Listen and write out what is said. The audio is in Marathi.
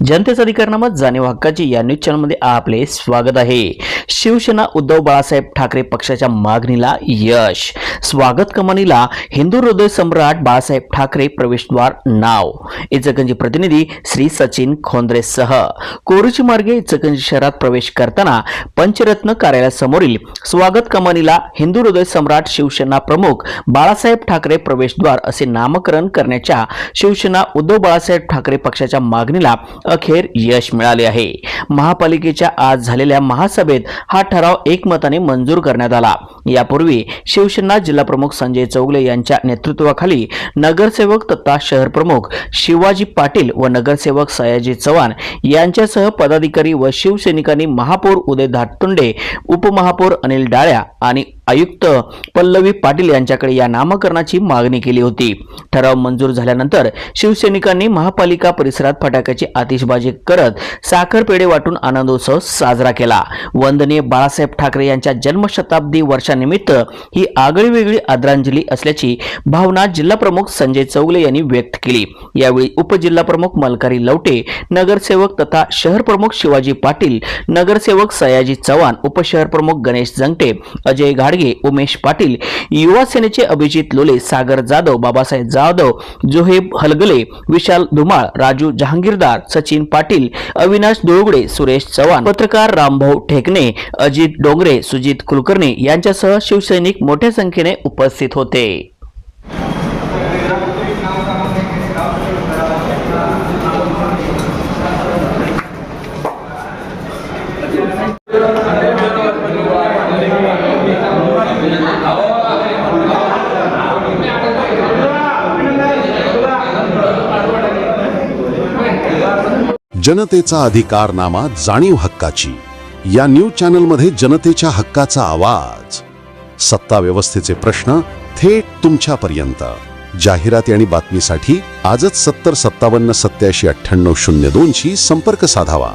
जनतेचा अधिकारनामा जाणीव हक्काची या न्यूज चॅनलमध्ये आपले स्वागत आहे। शिवसेना उद्धव बाळासाहेब ठाकरे पक्षाच्या मागणीला यश। स्वागत कमानीला हिंदू हृदय सम्राट बाळासाहेब ठाकरे प्रवेशद्वार नाव। इचलकरंजी प्रतिनिधी श्री सचिन खोंद्रेसह कोरुची मार्गे इचलकरंजी शहरात प्रवेश करताना पंचरत्न कार्यालयासमोरील स्वागत कमानीला हिंदू हृदय सम्राट शिवसेना प्रमुख बाळासाहेब ठाकरे प्रवेशद्वार असे नामकरण करण्याच्या शिवसेना उद्धव बाळासाहेब ठाकरे पक्षाच्या मागणीला अखेर यश मिळाले आहे। महापालिकेच्या आज झालेल्या महासभेत हा ठराव एकमताने मंजूर करण्यात आला। यापूर्वी शिवसेना जिल्हा प्रमुख संजय चौगले यांच्या नेतृत्वाखाली नगरसेवक तथा शहर प्रमुख शिवाजी पाटील व नगरसेवक सयाजी चव्हाण यांच्यासह पदाधिकारी व शिवसैनिकांनी महापौर उदय धाटतुंडे, उपमहापौर अनिल डाळ्या आणि आयुक्त पल्लवी पाटील यांच्याकडे या नामकरणाची मागणी केली होती। ठराव मंजूर झाल्यानंतर शिवसैनिकांनी महापालिका परिसरात फटाक्याची आतिषबाजी करत साखर पेढे वाटून आनंदोत्सव साजरा केला। वंदनीय बाळासाहेब ठाकरे यांच्या जन्मशताब्दी वर्षानिमित्त ही आगळीवेगळी आदरांजली असल्याची भावना जिल्हा प्रमुख संजय चौगले यांनी व्यक्त केली। यावेळी उपजिल्हा प्रमुख मलकारी लवटे, नगरसेवक तथा शहर प्रमुख शिवाजी पाटील, नगरसेवक सयाजी चव्हाण, उपशहर प्रमुख गणेश जंगटे, अजय घाडगे, उमेश पाटील, युवा सेनेचे अभिजित लोले, सागर जाधव, बाबासाहेब जाधव, जोहेब हलगले, विशाल धुमाळ, राजू जहांगीरदार, सचिन पाटील, अविनाश दोळगुडे, सुरेश चव्हाण, पत्रकार रामभाऊ ठेकणे, अजित डोंगरे, सुजित कुलकर्णी यांच्यासह शिवसैनिक मोठ्या संख्येने उपस्थित होते। जनतेचा अधिकारनामा जाणीव हक्काची या न्यूज चॅनल मध्ये जनतेच्या हक्काचा आवाज। सत्ता व्यवस्थेचे प्रश्न थेट तुमच्यापर्यंत। जाहिराती आणि बातमीसाठी आजच 70 57 87 98 02 शी संपर्क साधावा।